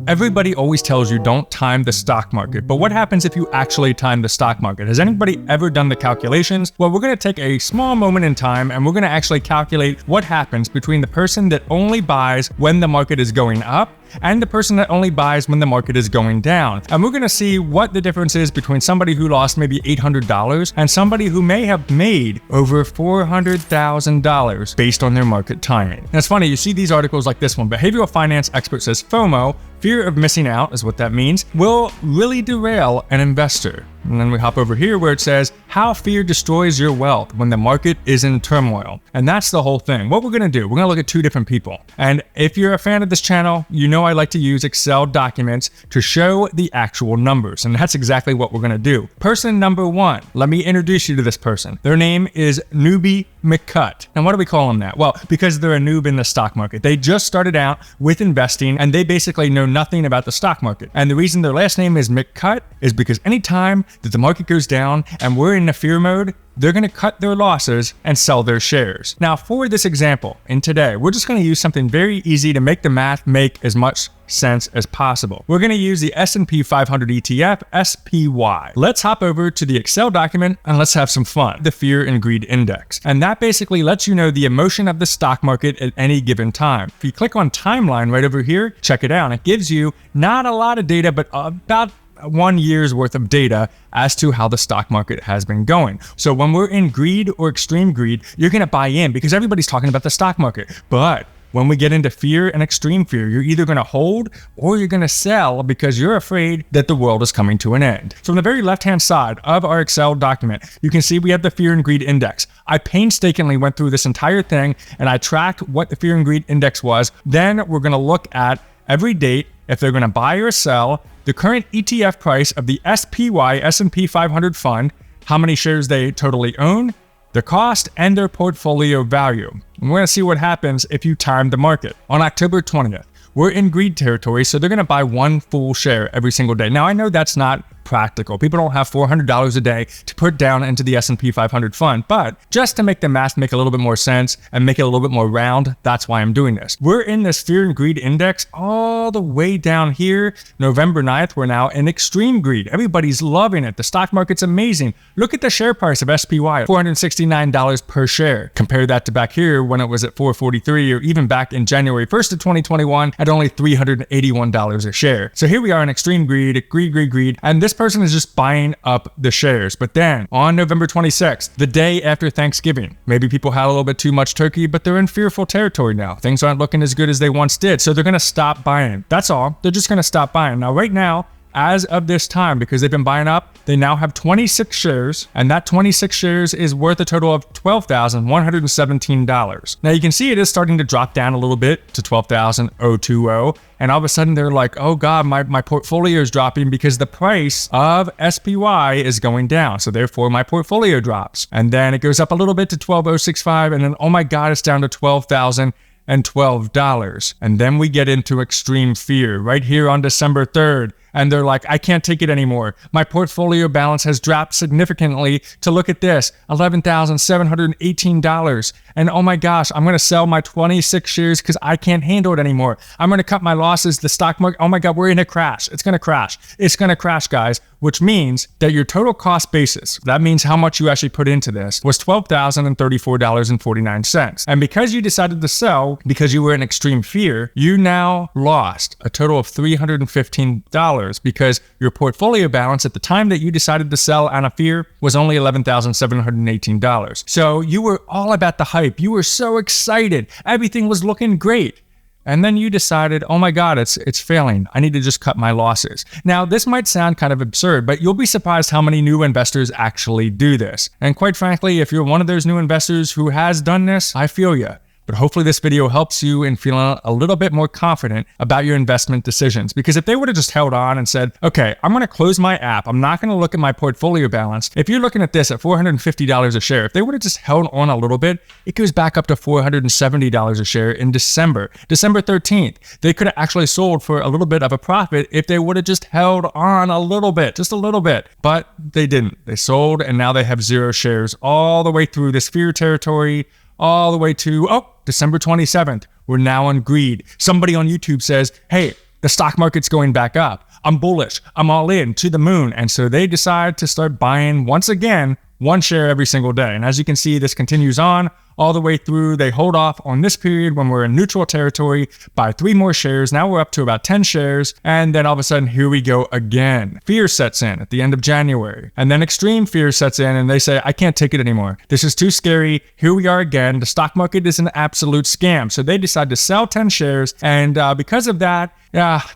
Everybody always tells you don't time the stock market, but what happens if you actually time the stock market? Has anybody ever done the calculations? Well, we're going to take a small moment in time and we're going to actually calculate what happens between the person that only buys when the market is going up and the person that only buys when the market is going down. And we're going to see what the difference is between somebody who lost maybe $800 and somebody who may have made over $400,000 based on their market timing. And it's funny, you see these articles like this one. Behavioral finance expert says FOMO, fear of missing out is what that means, will really derail an investor. And then we hop over here where it says how fear destroys your wealth when the market is in turmoil. And that's the whole thing. What we're going to do, we're going to look at two different people. And if you're a fan of this channel, you know I like to use Excel documents to show the actual numbers. And that's exactly what we're going to do. Person number one, let me introduce you to this person. Their name is Newbie McCut. And why do we call them that? Well, because they're a noob in the stock market. They just started out with investing and they basically know nothing about the stock market. And the reason their last name is McCut is because anytime that the market goes down and we're in a fear mode, they're going to cut their losses and sell their shares. Now, for this example, in today, we're just going to use something very easy to make the math make as much sense as possible. We're going to use the S&P 500 ETF, SPY. Let's hop over to the Excel document and let's have some fun. The Fear and Greed Index. And that basically lets you know the emotion of the stock market at any given time. If you click on timeline right over here, check it out. It gives you not a lot of data, but about 1 year's worth of data as to how the stock market has been going. So when we're in greed or extreme greed, you're going to buy in because everybody's talking about the stock market. But when we get into fear and extreme fear, you're either going to hold or you're going to sell because you're afraid that the world is coming to an end. So on the very left-hand side of our Excel document, you can see we have the Fear and Greed Index. I painstakingly went through this entire thing and I tracked what the Fear and Greed Index was. Then we're going to look at every date, if they're going to buy or sell, the current ETF price of the SPY, S&P 500 fund, how many shares they totally own, the cost, and their portfolio value. And we're going to see what happens if you time the market. On October 20th, we're in greed territory, so they're going to buy one full share every single day. Now, I know that's not practical. People don't have $400 a day to put down into the S&P 500 fund, but just to make the math make a little bit more sense and make it a little bit more round, that's why I'm doing this. We're in this Fear and Greed Index all the way down here. November 9th, we're now in extreme greed. Everybody's loving it. The stock market's amazing. Look at the share price of SPY, $469 per share. Compare that to back here when it was at $443, or even back in January 1st of 2021 at only $381 a share. So here we are in extreme greed, greed, and this person is just buying up the shares. But then on November 26th, the day after Thanksgiving, maybe people had a little bit too much turkey, but they're in fearful territory now. Things aren't looking as good as they once did. So they're going to stop buying. That's all. They're just going to stop buying. Now, right now, as of this time, because they've been buying up, they now have 26 shares, and that 26 shares is worth a total of $12,117. Now you can see it is starting to drop down a little bit to $12,020, and all of a sudden they're like, oh God, my portfolio is dropping because the price of SPY is going down, so therefore my portfolio drops. And then it goes up a little bit to $12,065, and then oh my God, it's down to $12,012. And then we get into extreme fear right here on December 3rd. And they're like, I can't take it anymore. My portfolio balance has dropped significantly to, look at this, $11,718. And oh my gosh, I'm going to sell my 26 shares because I can't handle it anymore. I'm going to cut my losses. The stock market, oh my God, we're in a crash. It's going to crash. It's going to crash, guys, which means that your total cost basis, that means how much you actually put into this, was $12,034.49. And because you decided to sell, because you were in extreme fear, you now lost a total of $315. Because your portfolio balance at the time that you decided to sell out of fear was only $11,718. So you were all about the hype. You were so excited. Everything was looking great. And then you decided, oh my God, it's failing. I need to just cut my losses. Now, this might sound kind of absurd, but you'll be surprised how many new investors actually do this. And quite frankly, if you're one of those new investors who has done this, I feel you. But hopefully this video helps you in feeling a little bit more confident about your investment decisions. Because if they would have just held on and said, okay, I'm going to close my app, I'm not going to look at my portfolio balance. If you're looking at this at $450 a share, if they would have just held on a little bit, it goes back up to $470 a share in December 13th. They could have actually sold for a little bit of a profit if they would have just held on a little bit, just a little bit. But they didn't. They sold, and now they have 0 shares all the way through this fear territory, all the way to, December 27th. We're now on greed. Somebody on YouTube says, hey, the stock market's going back up. I'm bullish. I'm all in to the moon. And so they decide to start buying once again, one share every single day. And as you can see, this continues on all the way through. They hold off on this period when we're in neutral territory, buy 3 more shares. Now we're up to about 10 shares. And then all of a sudden, here we go again. Fear sets in at the end of January. And then extreme fear sets in and they say, I can't take it anymore. This is too scary. Here we are again. The stock market is an absolute scam. So they decide to sell 10 shares. And because of that,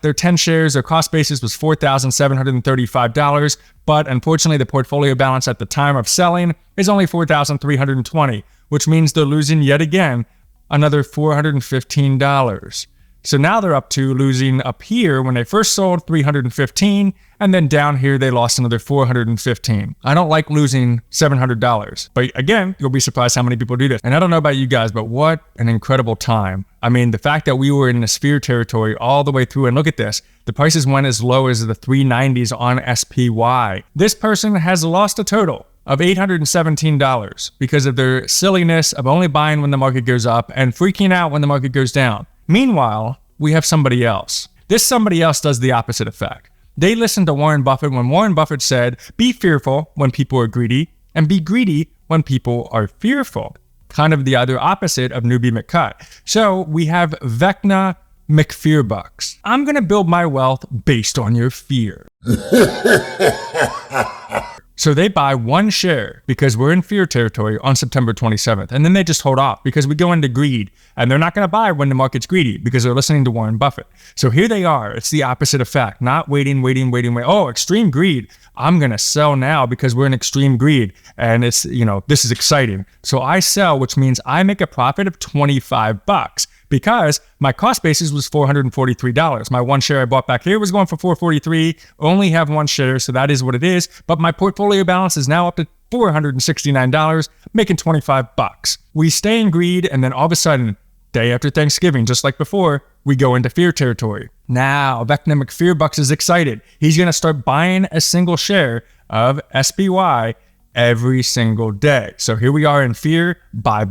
their 10 shares, their cost basis was $4,735. But unfortunately, the portfolio balance at the time of selling is only $4,320, which means they're losing yet again another $415. So now they're up to losing up here when they first sold $315, and then down here they lost another $415. I don't like losing $700, but again, you'll be surprised how many people do this. And I don't know about you guys, but what an incredible time. I mean, the fact that we were in the sphere territory all the way through, and look at this, the prices went as low as the 390s on SPY. This person has lost a total of $817 because of their silliness of only buying when the market goes up and freaking out when the market goes down. Meanwhile, we have somebody else. This somebody else does the opposite effect. They listened to Warren Buffett when Warren Buffett said, be fearful when people are greedy and be greedy when people are fearful. Kind of the other opposite of Newbie McCut. So we have Vecna McFearbucks. I'm going to build my wealth based on your fear. So they buy 1 share because we're in fear territory on September 27th. And then they just hold off because we go into greed. And they're not going to buy when the market's greedy because they're listening to Warren Buffett. So here they are. It's the opposite effect. Not waiting. Oh, extreme greed. I'm going to sell now because we're in extreme greed. And it's, this is exciting. So I sell, which means I make a profit of $25 because my cost basis was $443. My 1 share I bought back here was going for $443. Only have 1 share, so that is what it is. But my portfolio balance is now up to $469, making $25. We stay in greed, and then all of a sudden, day after Thanksgiving, just like before, we go into fear territory. Now, Vecna McFearbucks is excited. He's going to start buying a single share of SPY every single day. So here we are in fear, buy,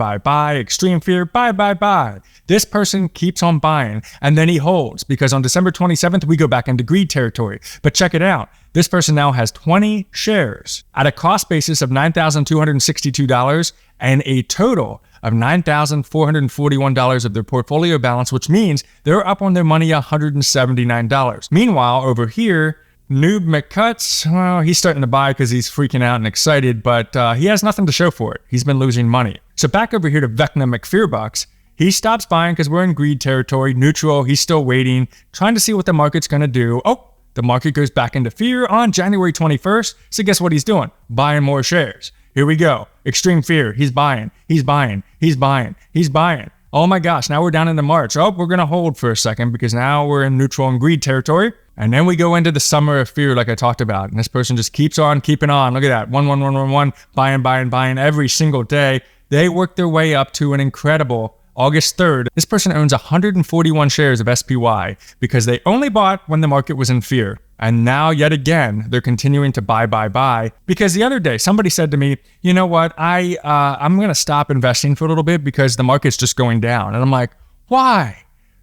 extreme fear, buy. This person keeps on buying and then he holds because on December 27th, we go back into greed territory. But check it out. This person now has 20 shares at a cost basis of $9,262 and a total of $9,441 of their portfolio balance, which means they're up on their money $179. Meanwhile, over here, Noob McCuts, well, he's starting to buy because he's freaking out and excited, but he has nothing to show for it. He's been losing money. So back over here to Vecna McFearbucks, he stops buying because we're in greed territory, neutral. He's still waiting, trying to see what the market's going to do. Oh, the market goes back into fear on January 21st. So guess what he's doing? Buying more shares. Here we go. Extreme fear. He's buying. Oh my gosh, now we're down into March. Oh, we're going to hold for a second because now we're in neutral and greed territory. And then we go into the summer of fear like I talked about. And this person just keeps on keeping on. Look at that. 1, buying every single day. They work their way up to an incredible August 3rd. This person owns 141 shares of SPY because they only bought when the market was in fear. And now yet again, they're continuing to buy because the other day somebody said to me, you know what? I'm going to stop investing for a little bit because the market's just going down. And I'm like, why?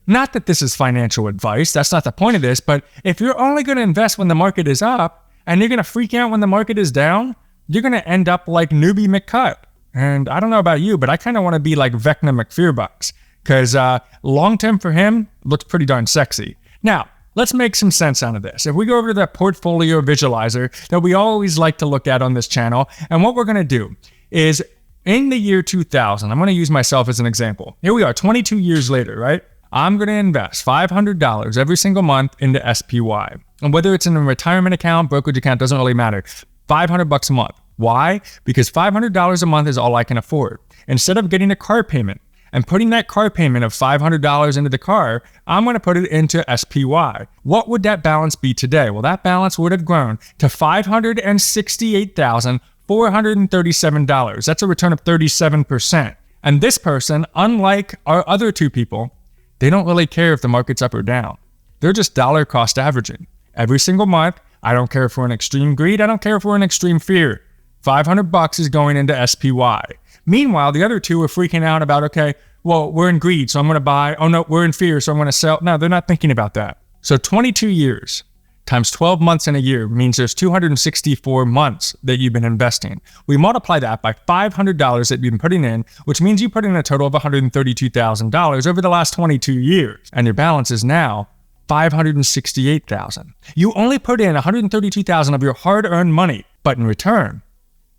Not that this is financial advice. That's not the point of this. But if you're only going to invest when the market is up and you're going to freak out when the market is down, you're going to end up like Newbie McCut. And I don't know about you, but I kind of want to be like Vecna McFearbucks because long-term for him looks pretty darn sexy. Now, let's make some sense out of this. If we go over to that portfolio visualizer that we always like to look at on this channel, and what we're going to do is in the year 2000, I'm going to use myself as an example. Here we are, 22 years later, right? I'm going to invest $500 every single month into SPY. And whether it's in a retirement account, brokerage account, doesn't really matter. $500 a month. Why? Because $500 a month is all I can afford. Instead of getting a car payment and putting that car payment of $500 into the car, I'm going to put it into SPY. What would that balance be today? Well, that balance would have grown to $568,437. That's a return of 37%. And this person, unlike our other two people, they don't really care if the market's up or down. They're just dollar cost averaging. Every single month, I don't care if we're in extreme greed, I don't care if we're in extreme fear. $500 is going into SPY. Meanwhile, the other two are freaking out about, okay, well, we're in greed, so I'm going to buy. Oh no, we're in fear, so I'm going to sell. No, they're not thinking about that. So 22 years times 12 months in a year means there's 264 months that you've been investing. We multiply that by $500 that you've been putting in, which means you put in a total of $132,000 over the last 22 years. And your balance is now $568,000. You only put in $132,000 of your hard-earned money, but in return,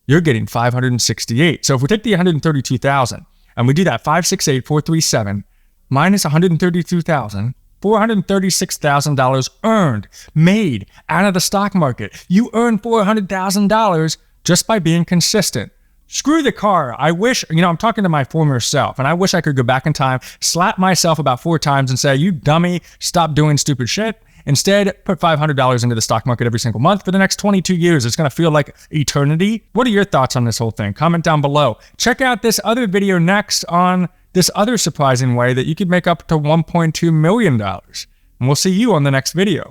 you're getting $568,000. So if we take the $132,000 and we do that 568,437 minus $132,000, $436,000 earned, made out of the stock market. You earn $400,000 just by being consistent. Screw the car. I wish, I'm talking to my former self, and I wish I could go back in time, slap myself about 4 times and say, you dummy, stop doing stupid shit. Instead, put $500 into the stock market every single month for the next 22 years. It's going to feel like eternity. What are your thoughts on this whole thing? Comment down below. Check out this other video next on this other surprising way that you could make up to $1.2 million. And we'll see you on the next video.